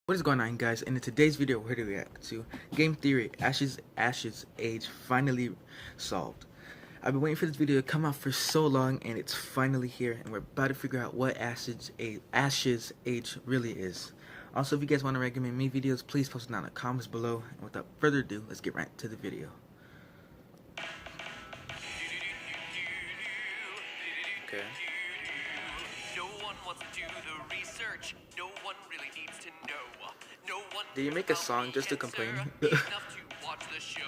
What is going on, guys? And in today's video, we're here to react to Game Theory: Ash's Age finally solved. I've been waiting for this video to come out for so long, and it's finally here, and we're about to figure out what Ash's Age really is. Also, if you guys want to recommend me videos, please post it down in the comments below. And without further ado, let's get right to the video. Okay. No one wants to do the research. No one really needs to know. No one. Did you make a song just to complain? Enough to watch the show.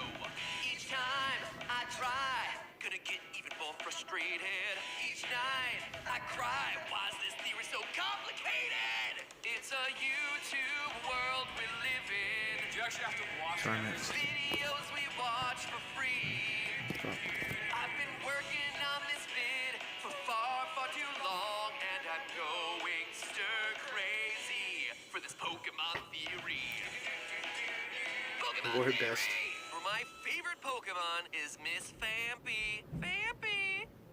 Each time I try, gonna get even more frustrated. Each night I cry. Why is this theory so complicated? It's a YouTube world we live in. Do you actually have to watch videos we watch for free? I've been working on this vid for far too long, and I'm going stir crazy for this Pokemon theory. Pokemon Word theory. best. For my favorite Pokemon is Miss Phanpy.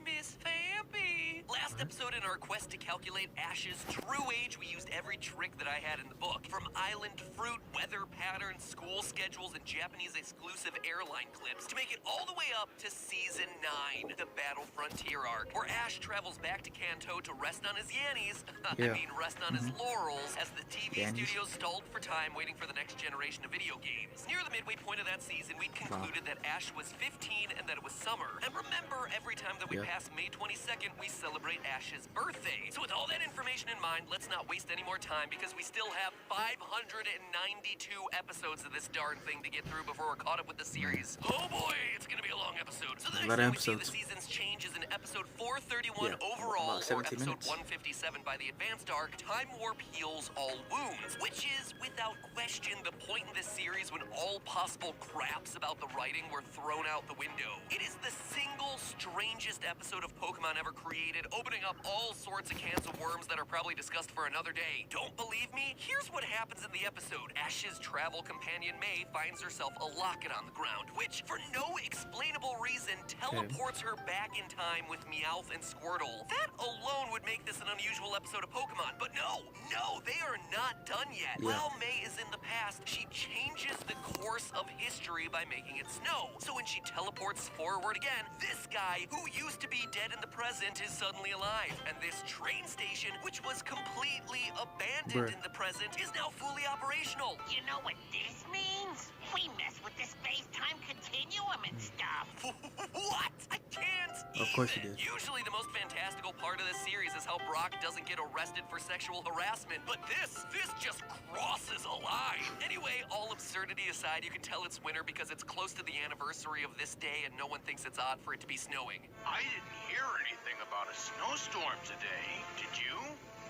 Miss Phanpy. Last episode in our quest to calculate Ash's true age, we used every trick that I had in the book. From island fruit, weather patterns, school schedules, and Japanese exclusive airline clips to make it all the way up to Season 9, the Battle Frontier arc, where Ash travels back to Kanto to rest on his yannies. Yeah. Rest on his laurels as the TV Yannies. studios stalled for time waiting for the next generation of video games. Near the midway point of that season, we'd concluded that Ash was 15 and that it was summer. And remember, every time that we pass May 22nd, we celebrate Ash's birthday. So with all that information in mind, let's not waste any more time because we still have 592 episodes of this darn thing to get through before we're caught up with the series. Oh boy, it's gonna be a long episode. So the next time we see the season's change is in episode 431 overall, or episode 157 by the advanced arc, Time Warp Heals All Wounds, which is, without question, the point in this series when all possible craps about the writing were thrown out the window. It is the single strangest episode of Pokemon ever created, opening up all sorts of cans of worms that are probably discussed for another day. Don't believe me? Here's what happens in the episode. Ash's travel companion May finds herself a locket on the ground, which, for no explainable reason, teleports her back in time with Meowth and Squirtle. That alone would make this an unusual episode of Pokemon, but no, they are not done yet. While May is in the past, she changes the course of history by making it snow. So when she teleports forward again, this guy, who used to be dead in the present, is suddenly alive. And this train station, which was completely abandoned in the present, is now fully operational. You know what this means? We mess with the space-time continuum and stuff. What? I can't. Of course you did. Usually the most fantastical part of this series is how Brock doesn't get arrested for sexual harassment, but this just crosses a line. Anyway, all absurdity aside, you can tell it's winter because it's close to the anniversary of this day and no one thinks it's odd for it to be snowing. I didn't hear anything about a snowstorm today. Did you?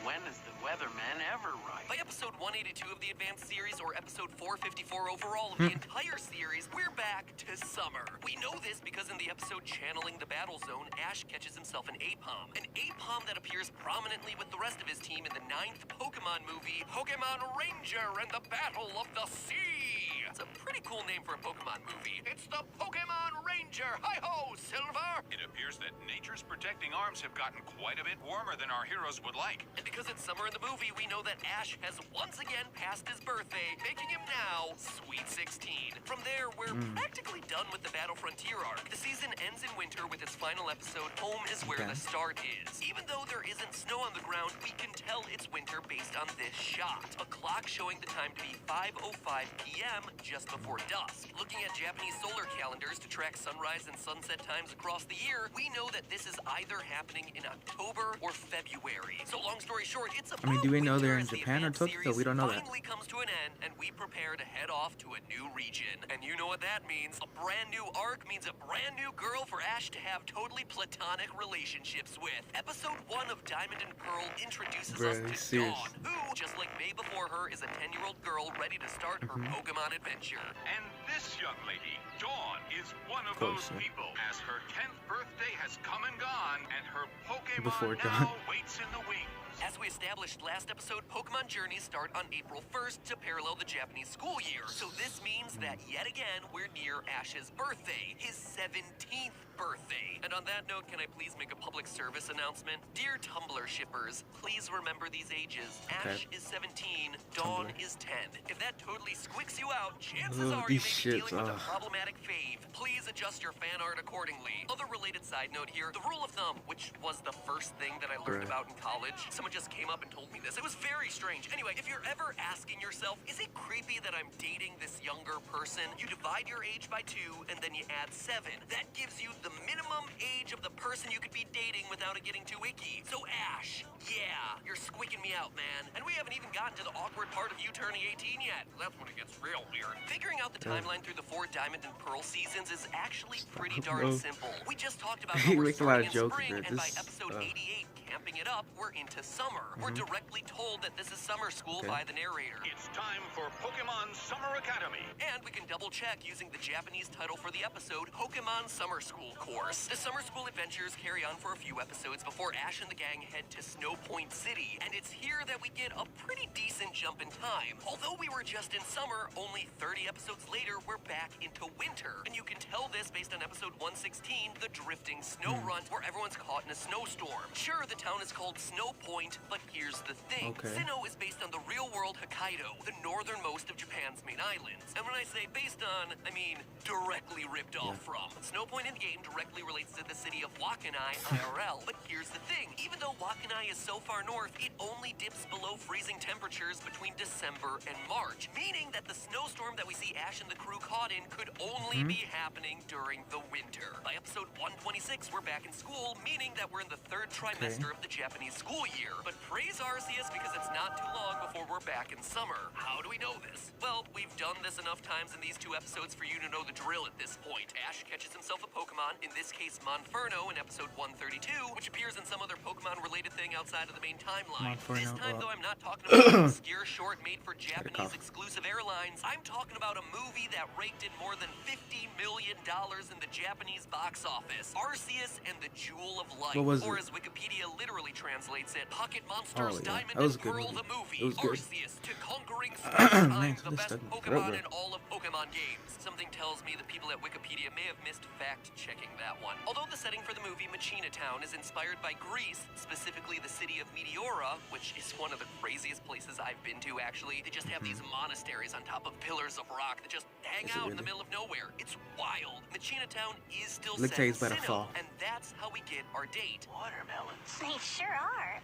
When is the weatherman ever right? By episode 182 of the Advanced Series, or episode 454 overall of the entire series, we're back to summer. We know this because in the episode Channeling the Battle Zone, Ash catches himself an Aipom. An Aipom that appears prominently with the rest of his team in the 9th Pokemon movie, Pokemon Ranger and the Battle of the Sea. It's a pretty cool name for a Pokemon movie. It's the Pokemon Ranger! Hi-ho, Silver! It appears that nature's protecting arms have gotten quite a bit warmer than our heroes would like. And because it's summer in the movie, we know that Ash has once again passed his birthday, making him now Sweet 16. From there, we're practically done with the Battle Frontier arc. The season ends in winter with its final episode, Home is Where the Start Is. Even though there isn't snow on the ground, we can tell it's winter based on this shot. A clock showing the time to be 5:05 p.m. just before dusk. Looking at Japanese solar calendars to track sunrise and sunset times across the year, we know that this is either happening in October or February. So long story short, it's a do we know they're in Japan or Tokyo? We don't know that. Finally comes to an end, and we prepare to head off to a new region. And you know what that means? A brand new arc means a brand new girl for Ash to have totally platonic relationships with. Episode 1 of Diamond and Pearl introduces us to Dawn, who, just like May before her, is a 10-year-old girl ready to start her Pokemon adventure. And this young lady, Dawn, is one of those people, as her 10th birthday has come and gone, and her Pokemon now waits in the wings. As we established last episode, Pokemon Journeys start on April 1st to parallel the Japanese school year. So this means that yet again, we're near Ash's birthday, his 17th birthday. And on that note, can I please make a public service announcement? Dear Tumblr shippers, please remember these ages. Ash is 17, Dawn is 10. If that totally squicks you out, chances are you may be dealing with a problematic fave. Please adjust your fan art accordingly. Other related side note here, the rule of thumb, which was the first thing that I learned about in college. Someone just came up and told me this. It was very strange. Anyway, if you're ever asking yourself, is it creepy that I'm dating this younger person? You divide your age by 2 and then you add 7. That gives you the minimum age of the person you could be dating without it getting too icky. So Ash, yeah, you're squeaking me out, man. And we haven't even gotten to the awkward part of you turning 18 yet. That's when it gets real weird. Figuring out the timeline through the 4 Diamond and Pearl seasons is actually pretty darn simple. We just talked about how we're starting in spring, and by episode 88, camping it up, we're into summer. We're directly told that this is summer school by the narrator. It's time for Pokemon Summer Academy. And we can double check using the Japanese title for the episode, Pokemon Summer School Course. The summer school adventures carry on for a few episodes before Ash and the gang head to Snow Point City, and it's here that we get a pretty decent jump in time. Although we were just in summer, only 30 episodes later, we're back into winter. And you can tell this based on episode 116, The Drifting Snow Run, where everyone's caught in a snowstorm. Sure, the town is called Snow Point, but here's the thing. Sinnoh is based on the real-world Hokkaido, the northernmost of Japan's main islands. And when I say based on, I mean directly ripped off from. Snow Point in the game directly relates to the city of Wakanai IRL. But here's the thing. Even though Wakanai is so far north, it only dips below freezing temperatures between December and March, meaning that the snowstorm that we see Ash and the crew caught in could only be happening during the winter. By episode 126, we're back in school, meaning that we're in the 3rd trimester of the Japanese school year. But praise Arceus because it's not too long before we're back in summer. How do we know this? Well, we've done this enough times in these 2 episodes for you to know the drill at this point. Ash catches himself a Pokemon, in this case Monferno in episode 132, which appears in some other Pokemon-related thing outside of the main timeline. This time, though, I'm not talking about an obscure short made for Japanese exclusive airlines. I'm talking about a movie that raked in more than $50 million in the Japanese box office. Arceus and the Jewel of Light, or as Wikipedia literally translates it, Pocket Monsters Diamond and Pearl the movie. Arceus to Conquering Space, the best Pokemon in all of Pokemon games. Something tells me the people at Wikipedia may have missed fact-checking that one. Although the setting for the movie Machina Town is inspired by Greece, specifically the city of Meteora, which is one of the craziest places I've been to, actually. They just have these monasteries on top of pillars of rock that just hang out in the middle of nowhere. It's wild. Machina Town is still set in Sinnoh, and that's how we get our date. Watermelons. They sure are.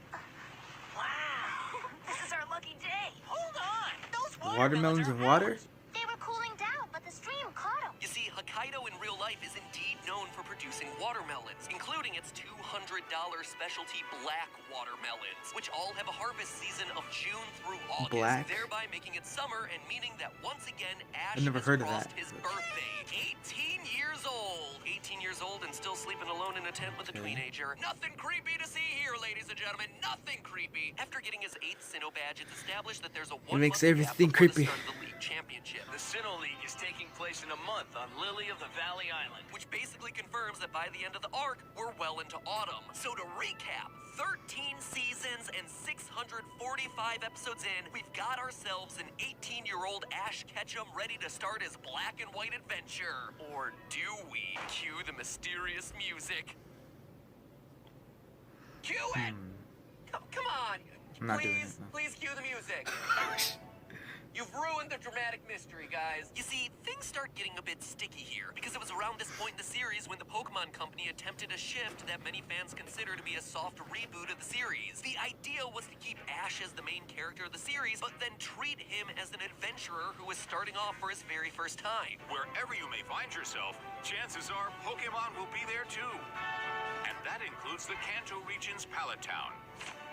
Wow. This is our lucky day. Hold on. Those watermelons and water? They were cooling down, but the stream caught them. You see, Hokkaido in real life is indeed known for producing watermelons, including its $200 specialty black watermelons, which all have a harvest season of June through August, thereby making it summer and meaning that once again Ash has crossed his birthday. 18 years old. 18 years old and still sleeping alone in a tent with a teenager. Nothing creepy to see here, ladies and gentlemen. Nothing creepy. After getting his 8th Sinnoh badge, it's established that there's a 1 makes month everything gap before creepy. the start of the league championship. The Sinnoh League is taking place in a month on Lily of the Valley Island, which basically confirms that by the end of the arc, we're well into autumn. So to recap, 13 seasons and 645 episodes in, we've got ourselves an 18-year-old Ash Ketchum ready to start his black and white adventure. Or do we? Cue the mysterious music. Cue it! Come on! I'm not doing it, no. Please cue the music. You've ruined the dramatic mystery, guys. You see, things start getting a bit sticky here, because it was around this point in the series when the Pokemon Company attempted a shift that many fans consider to be a soft reboot of the series. The idea was to keep Ash as the main character of the series, but then treat him as an adventurer who was starting off for his very first time. Wherever you may find yourself, chances are Pokemon will be there too. And that includes the Kanto region's Pallet Town,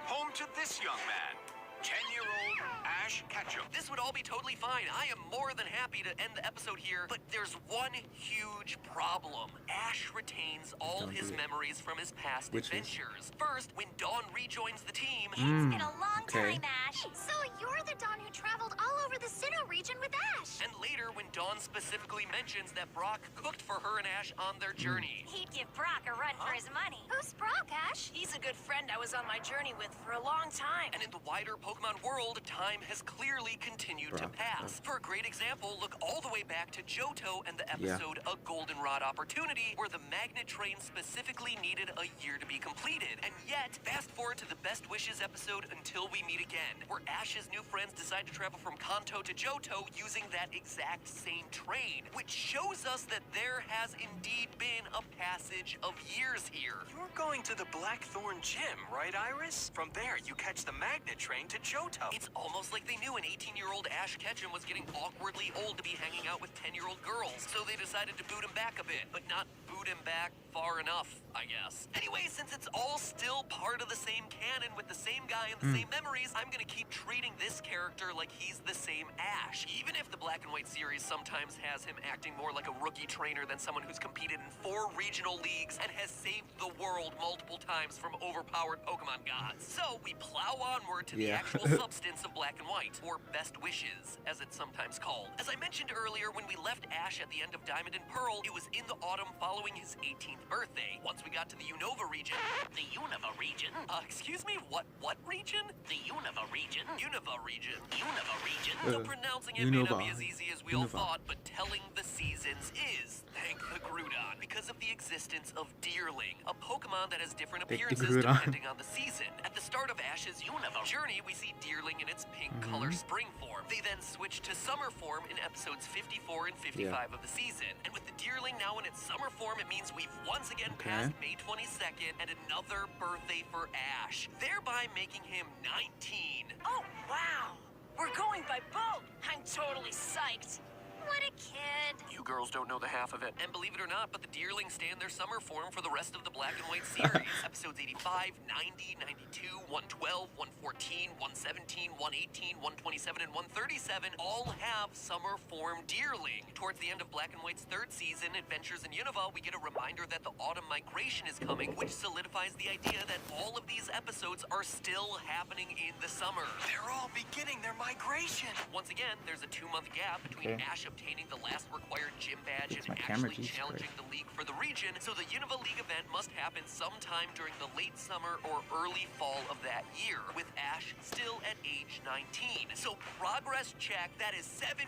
home to this young man, 10-year-old Ash Ketchum. This would all be totally fine. I am more than happy to end the episode here, but there's one huge problem. Ash retains all his memories from his past adventures. First, when Dawn rejoins the team... It's been a long time, Ash. So you're the Dawn who traveled all over the Sinnoh region with Ash. And later, when Dawn specifically mentions that Brock cooked for her and Ash on their journey. He'd give Brock a run for his money. Who's Brock, Ash? He's a good friend I was on my journey with for a long time. And in the wider Pokemon world, time has clearly continued to pass. For a great example, look all the way back to Johto and the episode A Goldenrod Opportunity, where the Magnet Train specifically needed a year to be completed. And yet, fast forward to the Best Wishes episode Until We Meet Again, where Ash's new friends decide to travel from Kanto to Johto using that exact same train, which shows us that there has indeed been a passage of years here. You're going to the Blackthorn Gym, right, Iris? From there, you catch the Magnet Train to Johto. It's almost like they knew an 18-year-old Ash Ketchum was getting awkwardly old to be hanging out with 10-year-old girls, so they decided to boot him back a bit, but not boot him back far enough, I guess. Anyway, since it's all still part of the same canon with the same guy and the same memories, I'm gonna keep treating this character like he's the same Ash, even if the Black and White series sometimes has him acting more like a rookie trainer than someone who's competed in 4 regional leagues and has saved the world multiple times from overpowered Pokemon gods. So we plow onward to the actual substance of Black and White, or Best Wishes, as it's sometimes called. As I mentioned earlier, when we left Ash at the end of Diamond and Pearl, it was in the autumn following his 18th birthday. Once we got to the Unova region... The Unova region? Excuse me? What region? The Unova region? Unova region. Unova region? So pronouncing it may not be Unova. as easy as we all thought, but telling the seasons is, thank the Groudon, because of the existence of Deerling, a Pokemon that has different Thank the appearances Groudon. depending on the season. At the start of Ash's Unova journey, we see Deerling in its pink color spring form. They then switch to summer form in episodes 54 and 55 of the season. And with the Deerling now in its summer form, it means we've once again passed May 22nd and another birthday for Ash, thereby making him 19. Oh, wow. We're going by boat. I'm totally psyched. What a kid. You girls don't know the half of it. And believe it or not, but the Deerlings stay in their summer form for the rest of the Black and White series. Episodes 85, 90, 92, 112, 114, 117, 118, 127, and 137 all have summer form Deerling. Towards the end of Black and White's 3rd season, Adventures in Unova, we get a reminder that the autumn migration is coming, which solidifies the idea that all of these episodes are still happening in the summer. They're all beginning their migration. Once again, there's a 2-month gap between Ash obtaining the last required gym badge and camera, actually Jesus challenging the league for the region, so the Unova League event must happen sometime during the late summer or early fall of that year, with Ash still at age 19. So progress check, that is 17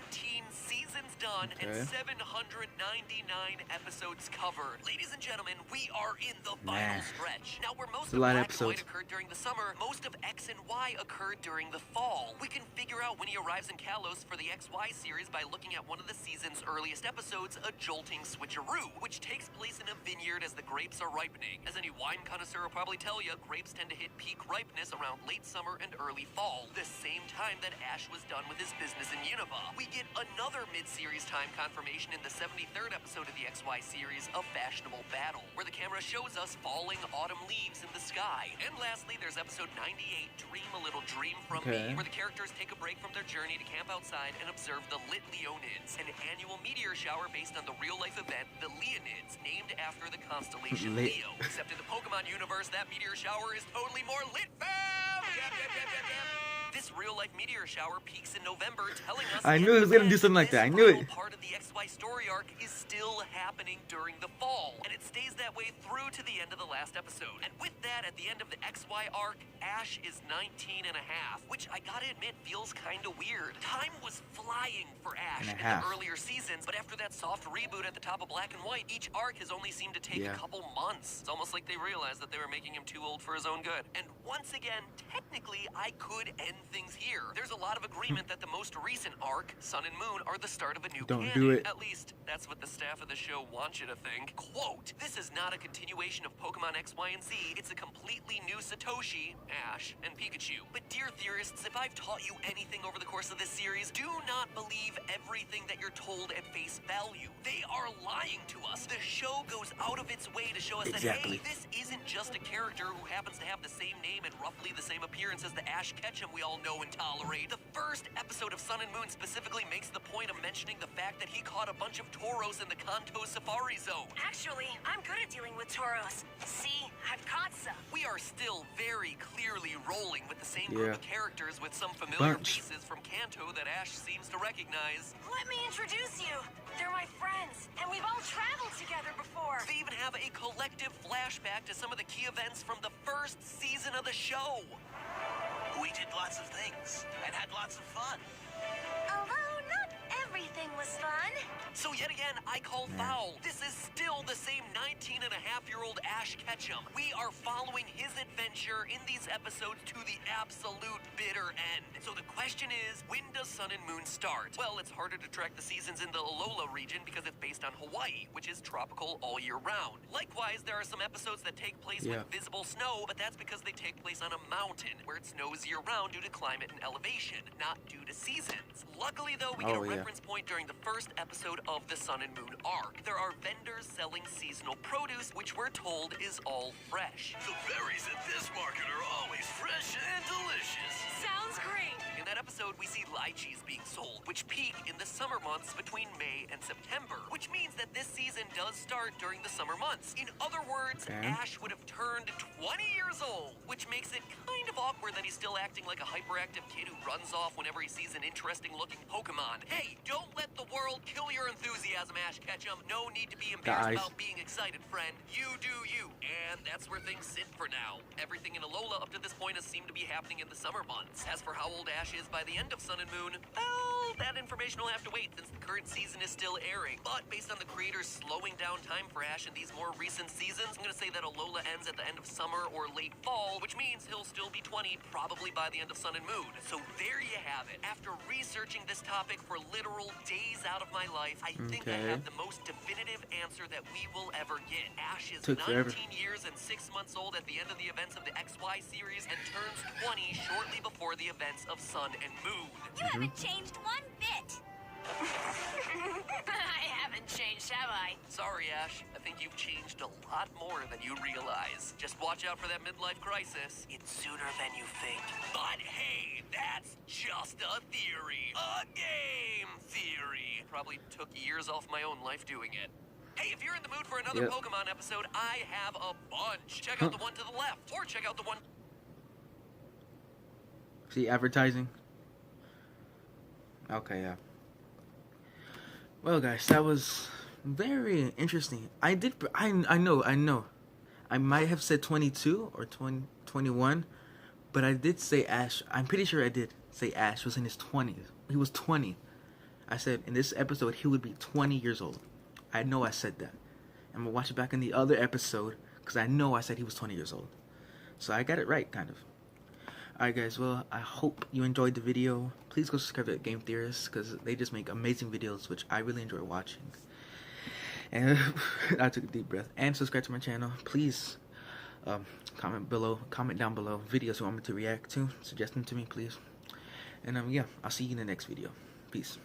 seasons done and 799 episodes covered. Ladies and gentlemen, we are in the final stretch. Now, where most a of lot of Black and White episodes. occurred during the summer, most of X and Y occurred during the fall. We can figure out when he arrives in Kalos for the XY series by looking at one of the season's earliest episodes, A Jolting Switcheroo, which takes place in a vineyard as the grapes are ripening. As any wine connoisseur will probably tell you, grapes tend to hit peak ripeness around late summer and early fall, the same time that Ash was done with his business in Unova. We get another mid-series time confirmation in the 73rd episode of the XY series, A Fashionable Battle, where the camera shows us falling autumn leaves in the sky. And lastly, there's episode 98, Dream a Little Dream from Me, where the characters take a break from their journey to camp outside and observe the Lit Leonids, an annual meteor shower based on the real-life event, the Leonids, named after the constellation Leo. Except in the Pokemon universe, that meteor shower is totally more lit, fam! This real-life meteor shower peaks in November, telling us I knew he was gonna do something like that. I knew it. Part of the XY story arc is still happening during the fall, and it stays that way through to the end of the last episode. And with that, at the end of the XY arc, Ash is 19 and a half, which I gotta admit feels kinda weird. Time was flying for Ash in the earlier seasons, but after that soft reboot at the top of Black and White, each arc has only seemed to take a couple months. It's almost like they realized that they were making him too old for his own good. And once again, technically, I could end things here. There's a lot of agreement that the most recent arc, Sun and Moon, are the start of a new canon. do it. At least, that's what the staff of the show wants you to think. Quote, this is not a continuation of Pokemon X, Y, and Z. It's a completely new Satoshi, Ash, and Pikachu. But dear theorists, if I've taught you anything over the course of this series, do not believe everything that you're told at face value. They are lying to us. The show goes out of its way to show us that, hey, this isn't just a character who happens to have the same name and roughly the same appearance as the Ash Ketchum we all know and tolerate. The first episode of Sun and Moon specifically makes the point of mentioning the fact that he caught a bunch of Tauros in the Kanto Safari Zone. Actually, I'm good at dealing with Tauros. See, I've caught some. We are still very clearly rolling with the same group of characters with some familiar faces from Kanto that Ash seems to recognize. Let me introduce you. They're my friends, and we've all traveled together before. They even have a collective flashback to some of the key events from the first season of the show. We did lots of things and had lots of fun. Although not everything was fun. So yet again, I call foul. This is still the same 19-and-a-half-year-old Ash Ketchum. We are following his adventure in these episodes to the absolute bitter end. So the question is, when does Sun and Moon start? Well, it's harder to track the seasons in the Alola region because it's based on Hawaii, which is tropical all year round. Likewise, there are some episodes that take place with visible snow, but that's because they take place on a mountain where it snows year-round due to climate and elevation, not due to seasons. Luckily, though, we get a reference point during the first episode of the Sun and Moon arc. There are vendors selling seasonal produce, which we're told is all fresh. The berries at this market are always fresh and delicious. Sounds great. In that episode, we see lychees being sold, which peak in the summer months between May and September, which means that this season does start during the summer months. In other words, Ash would have turned 20 years old, which makes it kind of awkward that he's still acting like a hyperactive kid who runs off whenever he sees an interesting-looking Pokemon. Hey, don't let the world kill your enthusiasm, Ash Ketchum. No need to be embarrassed about being excited, friend. You do you, and that's where things sit for now. Everything in Alola up to this point has seemed to be happening in the summer months. As for how old Ash is by the end of Sun and Moon, well, that information will have to wait since the current season is still airing. But based on the creators slowing down time for Ash in these more recent seasons, I'm gonna say that Alola ends at the end of summer or late fall, which means he'll still be 20 probably by the end of Sun and Moon. So there you have it. After researching this topic for literal days out of my life, I think I have the most definitive answer that we will ever get. Ash is 19 years and 6 months old at the end of the events of the XY series and turns 20 shortly before the events of Sun and Moon. You haven't changed one bit. I haven't changed, have I? Sorry, Ash. I think you've changed a lot more than you realize. Just watch out for that midlife crisis. It's sooner than you think. But hey, that's just a theory. A game theory. Probably took years off my own life doing it. Hey, if you're in the mood for another Pokemon episode, I have a bunch. Check out the one to the left, or check out the one... See, advertising. Okay, yeah. Well, guys, that was very interesting. I know. I might have said 22 or 21, but I did say Ash. I'm pretty sure I did say Ash was in his 20s. He was 20. I said in this episode he would be 20 years old. I know I said that. I'm gonna watch it back in the other episode because I know I said he was 20 years old. So I got it right, kind of. Alright guys, well, I hope you enjoyed the video. Please go subscribe to Game Theorists because they just make amazing videos, which I really enjoy watching. And I took a deep breath. And subscribe to my channel. Please comment down below videos you want me to react to. Suggest them to me, please. And yeah, I'll see you in the next video. Peace.